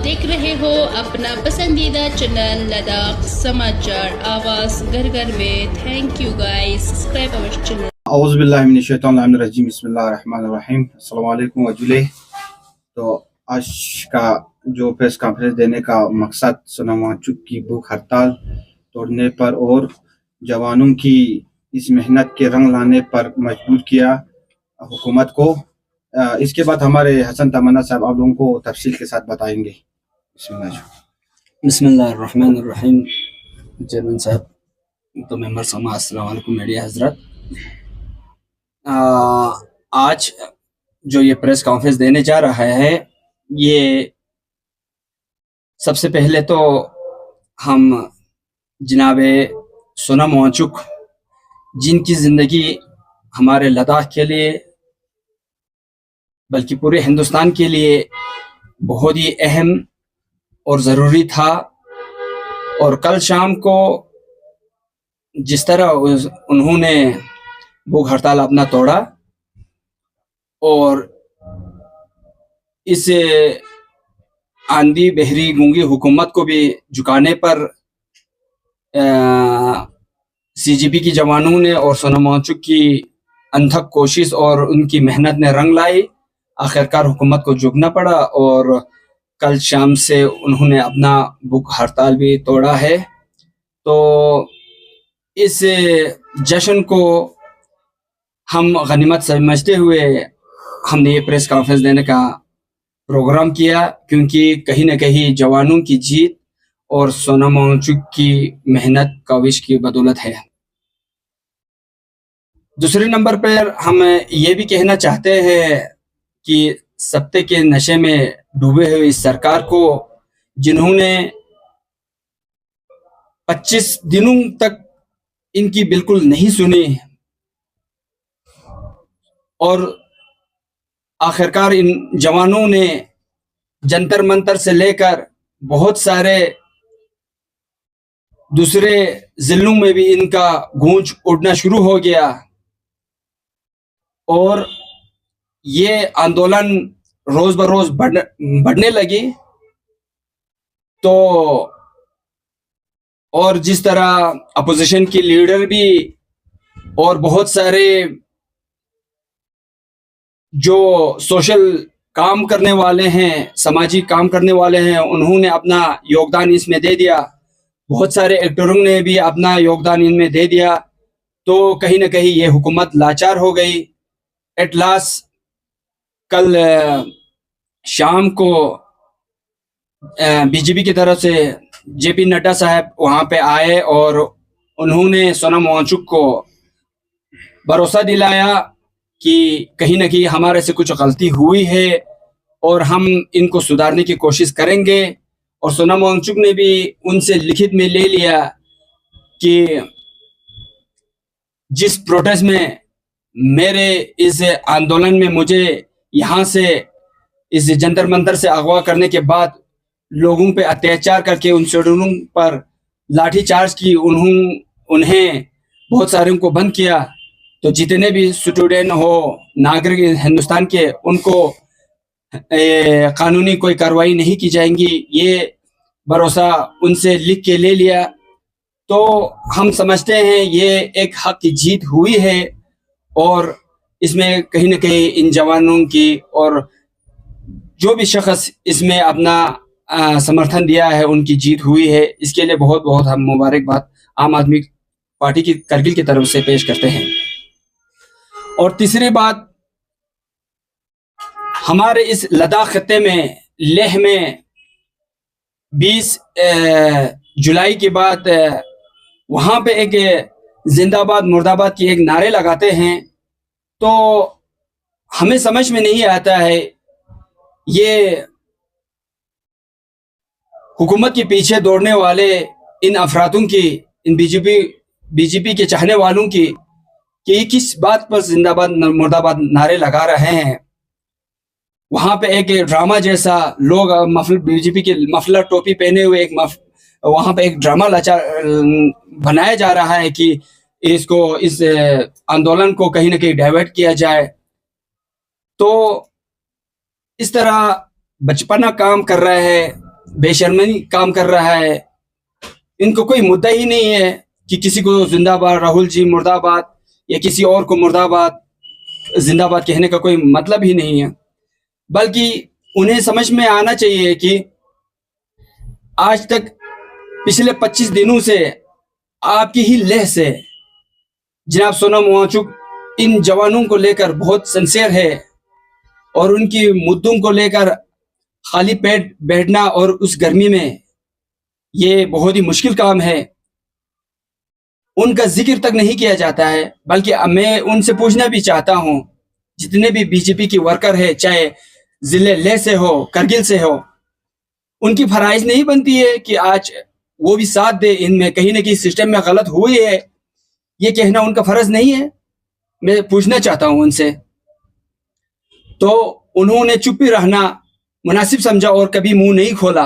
देख रहे हो अपना पसंदीदा चैनल लद्दाख समाचार आवाज़ घर घर में। Thank you guys, subscribe our channel. औज़ुबिल्लाहिमिनश्शैतानिर्रजीम, बिस्मिल्लाहिर्रहमानिर्रहीम, अस्सलाम वालेकुम वजुले। तो आज का जो प्रेस कॉन्फ्रेंस देने का मकसद सोनम वांगचुक की भूख हड़ताल तोड़ने पर और जवानों की इस मेहनत के रंग लाने पर मजबूर किया हुकूमत को। इसके बाद हमारे हसन तमन्ना साहब आप लोगों को तफसील के साथ बताएंगे। बिस्मिल्लाहिर्रहमानिर्रहीम। चेयरमैन साहब, तो मेंबर समाज, अस्सलाम वालेकुम मीडिया हजरत। आज जो ये प्रेस कॉन्फ्रेंस देने जा रहा है, ये सबसे पहले तो हम जनाबे सोनम वांगचुक, जिनकी ज़िंदगी हमारे लद्दाख के लिए बल्कि पूरे हिंदुस्तान के लिए बहुत ही अहम और ज़रूरी था, और कल शाम को जिस तरह उन्होंने भूख हड़ताल अपना तोड़ा और इस आंधी बहरी गूंगी हुकूमत को भी झुकाने पर सीजीपी की जवानों ने और सोनम वांगचुक की अनथक कोशिश और उनकी मेहनत ने रंग लाई। आखिरकार हुकूमत को झुकना पड़ा और कल शाम से उन्होंने अपना भूख हड़ताल भी तोड़ा है। तो इस जश्न को हम गनीमत समझते हुए हमने ये प्रेस कॉन्फ्रेंस देने का प्रोग्राम किया, क्योंकि कहीं न कहीं जवानों की जीत और सोनम वांगचुक की मेहनत काविश की बदौलत है। दूसरे नंबर पर हम ये भी कहना चाहते हैं कि सत्ते के नशे में डूबे हुए इस सरकार को, जिन्होंने 25 दिनों तक इनकी बिल्कुल नहीं सुनी और आखिरकार इन जवानों ने जंतर मंतर से लेकर बहुत सारे दूसरे जिलों में भी इनका गूंज उड़ना शुरू हो गया और ये आंदोलन रोज बरोज बढ़ने लगी। तो और जिस तरह अपोजिशन की लीडर भी और बहुत सारे जो सोशल काम करने वाले हैं, सामाजिक काम करने वाले हैं, उन्होंने अपना योगदान इसमें दे दिया। बहुत सारे एक्टरों ने भी अपना योगदान इनमें दे दिया। तो कहीं ना कहीं ये हुकूमत लाचार हो गई। एट लास्ट कल शाम को बीजेपी की तरफ से जेपी नड्डा साहब वहाँ पे आए और उन्होंने सोनम वांगचुक को भरोसा दिलाया कि कहीं ना कहीं हमारे से कुछ गलती हुई है और हम इनको सुधारने की कोशिश करेंगे। और सोनम वांगचुक ने भी उनसे लिखित में ले लिया कि जिस प्रोटेस्ट में मेरे इस आंदोलन में मुझे यहाँ से इस जंतर मंतर से अगवा करने के बाद लोगों पे अत्याचार करके उन स्टूडेंटों पर लाठीचार्ज की, उन्हें बहुत सारे को बंद किया। तो जितने भी स्टूडेंट हो, नागरिक हिंदुस्तान के, उनको कानूनी कोई कार्रवाई नहीं की जाएंगी, ये भरोसा उनसे लिख के ले लिया। तो हम समझते हैं ये एक हक की जीत हुई है और इसमें कहीं ना कहीं इन जवानों की और जो भी शख्स इसमें अपना समर्थन दिया है उनकी जीत हुई है। इसके लिए बहुत बहुत हम मुबारकबाद आम आदमी पार्टी की करगिल की तरफ से पेश करते हैं। और तीसरी बात, हमारे इस लद्दाख खत्ते में, लेह में 20 जुलाई के बाद वहाँ पे एक जिंदाबाद मुर्दाबाद की एक नारे लगाते हैं। तो हमें समझ में नहीं आता है ये हुकूमत के पीछे दौड़ने वाले इन अफरातों की, इन बीजेपी के चाहने वालों की, कि ये किस बात पर जिंदाबाद मुर्दाबाद नारे लगा रहे हैं। वहां पे एक ड्रामा जैसा लोग बीजेपी के मफलर टोपी पहने हुए एक वहां पे एक ड्रामा बनाया जा रहा है कि इस आंदोलन को कहीं ना कहीं डाइवर्ट किया जाए। तो इस तरह बचपना काम कर रहे हैं बेशर्मी काम कर रहा है। इनको कोई मुद्दा ही नहीं है कि किसी को जिंदाबाद राहुल जी मुर्दाबाद या किसी और को मुर्दाबाद जिंदाबाद कहने का कोई मतलब ही नहीं है, बल्कि उन्हें समझ में आना चाहिए कि आज तक पिछले 25 दिनों से आपकी ही लेह से जनाब सोनम वांगचुक इन जवानों को लेकर बहुत सिंसियर है और उनकी मुद्दों को लेकर खाली पेट बैठना और उस गर्मी में ये बहुत ही मुश्किल काम है, उनका जिक्र तक नहीं किया जाता है। बल्कि मैं उनसे पूछना भी चाहता हूं, जितने भी बीजेपी की वर्कर है, चाहे जिले लेह से हो, करगिल से हो, उनकी फराइज नहीं बनती है कि आज वो भी साथ दे इनमें, कहीं ना कहीं सिस्टम में गलत हुई है, ये कहना उनका फर्ज नहीं है? मैं पूछना चाहता हूं उनसे। तो उन्होंने चुप ही रहना मुनासिब समझा और कभी मुंह नहीं खोला।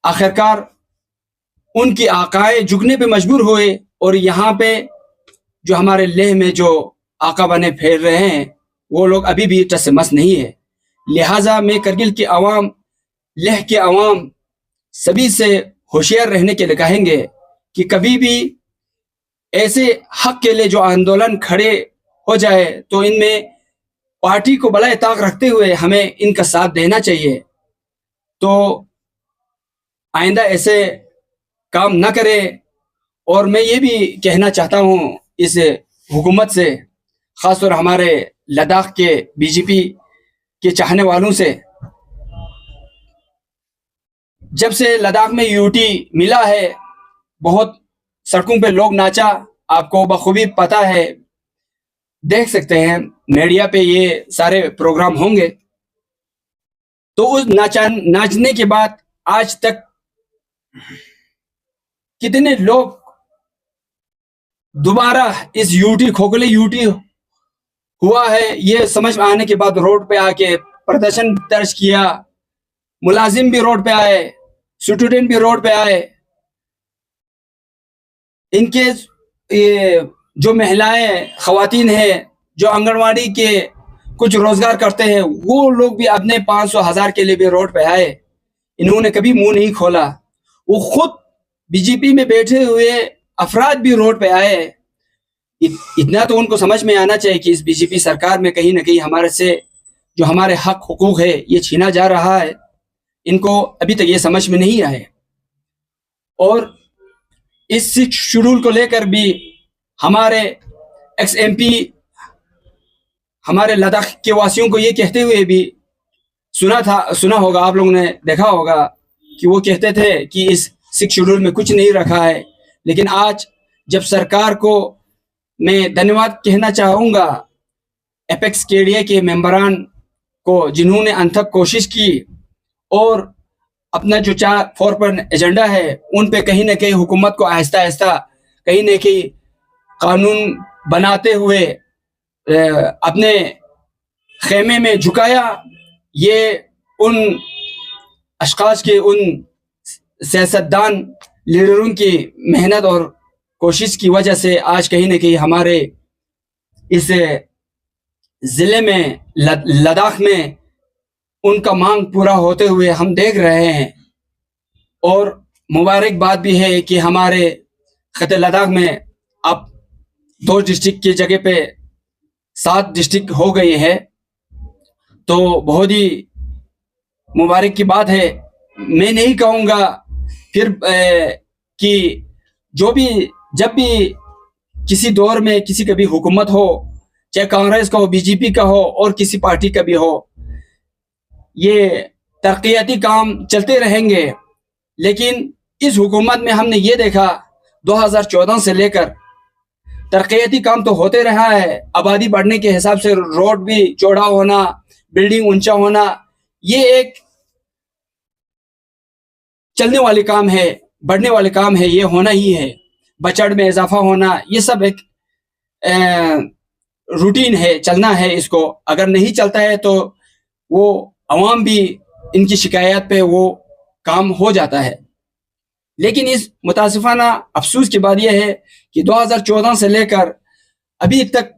आखिरकार उनकी आकाए झुकने पे मजबूर हुए और यहाँ पे जो हमारे लेह में जो आका बने फेर रहे हैं वो लोग अभी भी टस से मस नहीं है। लिहाजा मैं करगिल की आवाम, लेह के आवाम सभी से होशियार रहने के लिए कहेंगे कि कभी भी ऐसे हक के लिए जो आंदोलन खड़े हो जाए तो इनमें पार्टी को बड़ा ताक रखते हुए हमें इनका साथ देना चाहिए। तो आइंदा ऐसे काम न करे। और मैं ये भी कहना चाहता हूँ इस हुकूमत से, खासतौर हमारे लद्दाख के बीजेपी के चाहने वालों से, जब से लद्दाख में यूटी मिला है बहुत सड़कों पे लोग नाचा, आपको बखूबी पता है, देख सकते हैं मीडिया पे ये सारे प्रोग्राम होंगे। तो उस नाचने के बाद आज तक कितने लोग दोबारा इस यूटी, खोखले यूटी हुआ है, ये समझ में आने के बाद रोड पे आके प्रदर्शन दर्ज किया। मुलाजिम भी रोड पे आए, स्टूडेंट भी रोड पे आए। इनके ये जो महिलाएं, खवातीन हैं जो आंगनवाड़ी के कुछ रोजगार करते हैं, वो लोग भी अपने 500,000 के लिए भी रोड पे आए। इन्होंने कभी मुंह नहीं खोला। वो खुद बीजेपी में बैठे हुए अफराद भी रोड पे आए। इतना तो उनको समझ में आना चाहिए कि इस बीजेपी सरकार में कहीं ना कहीं हमारे से जो हमारे हक हुकूक है ये छीना जा रहा है। इनको अभी तक ये समझ में नहीं आए। और इस 6 शेड्यूल को लेकर भी हमारे एक्स MP हमारे लद्दाख के वासियों को ये कहते हुए भी सुना होगा, आप लोगों ने देखा होगा कि वो कहते थे कि इस 6 शेड्यूल में कुछ नहीं रखा है। लेकिन आज जब सरकार को मैं धन्यवाद कहना चाहूँगा, एपेक्स KDA के मेंबरान को, जिन्होंने अनथक कोशिश की और अपना जो 4 एजेंडा है उन पे कहीं ना कहीं हुकूमत को आहिस्ता आहिस्ता कहीं ना कहीं कानून बनाते हुए अपने खेमे में झुकाया। ये उन अशखास के, उन सियासतदान लीडरों की मेहनत और कोशिश की वजह से आज कहीं ना कहीं हमारे इस जिले में, लद्दाख में उनका मांग पूरा होते हुए हम देख रहे हैं। और मुबारकबाद भी है कि हमारे खिते लद्दाख में अब 2 डिस्ट्रिक्ट की जगह पे 7 डिस्ट्रिक्ट हो गई है। तो बहुत ही मुबारक की बात है। मैं नहीं कहूँगा फिर कि जब भी किसी दौर में किसी का भी हुकूमत हो, चाहे कांग्रेस का हो, बीजेपी का हो और किसी पार्टी का भी हो, ये तरक्याती काम चलते रहेंगे। लेकिन इस हुकूमत में हमने ये देखा 2014 से लेकर तरक्याती काम तो होते रहा है। आबादी बढ़ने के हिसाब से रोड भी चौड़ा होना, बिल्डिंग ऊंचा होना, ये एक चलने वाले काम है, बढ़ने वाले काम है, ये होना ही है। बजट में इजाफा होना, ये सब एक रूटीन है, चलना है इसको। अगर नहीं चलता है तो वो अवाम भी इनकी शिकायत पे वो काम हो जाता है। लेकिन इस मुतासिफाना अफसोस की बात यह है कि 2014 से लेकर अभी तक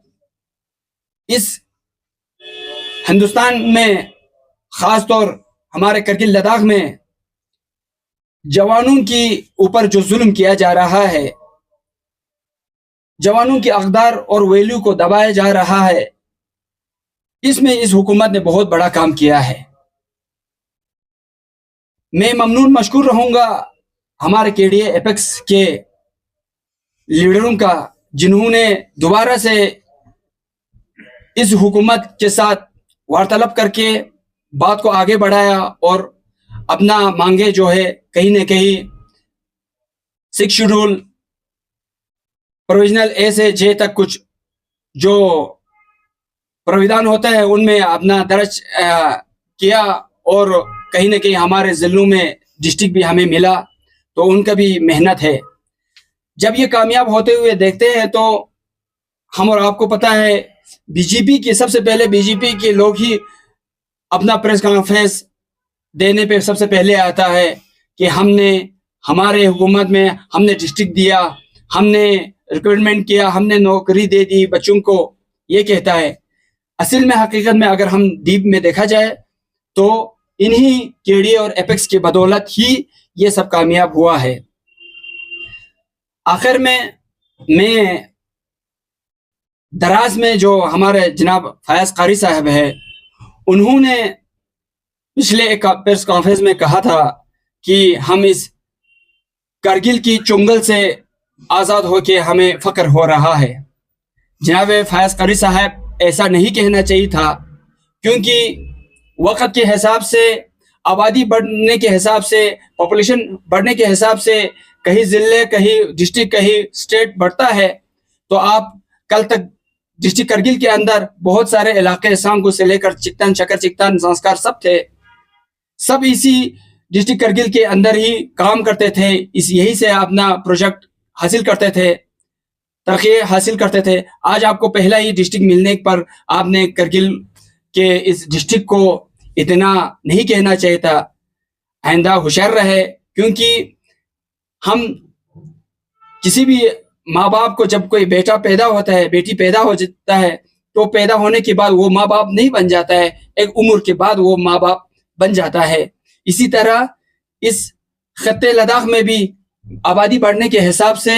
इस हिंदुस्तान में, खास तौर हमारे करगिल लद्दाख में, जवानों की ऊपर जो जुल्म किया जा रहा है, जवानों की अक़दार और वैल्यू को दबाया जा रहा है, इसमें इस हुकूमत ने बहुत बड़ा काम किया है। मैं ममनून मशकूर रहूंगा हमारे केडीए एपेक्स के लीडरों का, जिन्होंने दोबारा से इस हुकूमत के साथ वार्तालाप करके बात को आगे बढ़ाया और अपना मांगे जो है कहीं ना कहीं 6 शेड्यूल प्रोविजनल ए से जे तक कुछ जो प्राविधान होता है उनमें अपना दर्ज किया, और कहीं ना कहीं हमारे ज़िलों में डिस्ट्रिक्ट भी हमें मिला, तो उनका भी मेहनत है। जब ये कामयाब होते हुए देखते हैं तो हम और आपको पता है बीजेपी के सबसे पहले बीजेपी के लोग ही अपना प्रेस कॉन्फ्रेंस देने पे सबसे पहले आता है कि हमने हमारे हुकूमत में हमने डिस्ट्रिक्ट दिया, हमने रिक्रूटमेंट किया, हमने नौकरी दे दी बच्चों को, ये कहता है। असल में हकीकत में अगर हम डीप में देखा जाए तो इन्हीं केडीए और एपेक्स की बदौलत ही ये सब कामयाब हुआ है। आखिर में मैं दराज में जो हमारे जनाब फयाज कारी साहब है, उन्होंने पिछले एक प्रेस कॉन्फ्रेंस में कहा था कि हम इस कारगिल की चुंगल से आज़ाद होके हमें फ़ख्र हो रहा है। जनाब फयाज कारी साहब ऐसा नहीं कहना चाहिए था, क्योंकि वक़्त के हिसाब से, आबादी बढ़ने के हिसाब से, पॉपुलेशन बढ़ने के हिसाब से कहीं ज़िले, कहीं डिस्ट्रिक्ट, कहीं स्टेट बढ़ता है। तो आप कल तक डिस्ट्रिक्ट करगिल के अंदर बहुत सारे इलाके, सांगू से लेकर चिकतन, शकर चिकतन, संस्कार सब थे, सब इसी डिस्ट्रिक्ट करगिल के अंदर ही काम करते थे, यही से अपना प्रोजेक्ट हासिल करते थे, तरक्की हासिल करते थे। आज आपको पहला ही डिस्ट्रिक्ट मिलने पर आपने करगिल के इस डिस्ट्रिक्ट को इतना नहीं कहना चाहिए था। आइंदा होशियार रहे, क्योंकि हम किसी भी माँ बाप को, जब कोई बेटा पैदा होता है, बेटी पैदा हो जाता है, तो पैदा होने के बाद वो माँ बाप नहीं बन जाता है, एक उम्र के बाद वो माँ बाप बन जाता है। इसी तरह इस खत्ते लद्दाख में भी आबादी बढ़ने के हिसाब से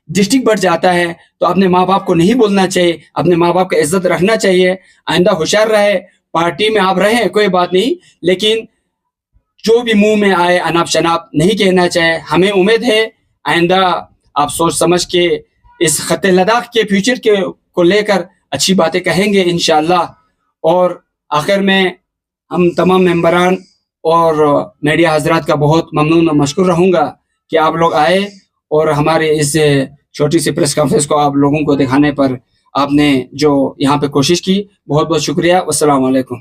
डिस्ट्रिक्ट बढ़ जाता है, तो अपने माँ बाप को नहीं बोलना चाहिए, अपने माँ बाप का इज्जत रखना चाहिए। आइंदा होशियार रहे। पार्टी में आप रहे कोई बात नहीं, लेकिन जो भी मुंह में आए अनाप शनाप नहीं कहना चाहिए। हमें उम्मीद है आइंदा आप सोच समझ के इस खत्ते लद्दाख के फ्यूचर के को लेकर अच्छी बातें कहेंगे इंशाअल्लाह। और आखिर में हम तमाम मेंबरान और मीडिया हजरात का बहुत ममनून और मशकूर रहूँगा कि आप लोग आए और हमारे इस छोटी सी प्रेस कॉन्फ्रेंस को आप लोगों को दिखाने पर आपने जो यहाँ पे कोशिश की, बहुत बहुत शुक्रिया। अस्सलाम वालेकुम।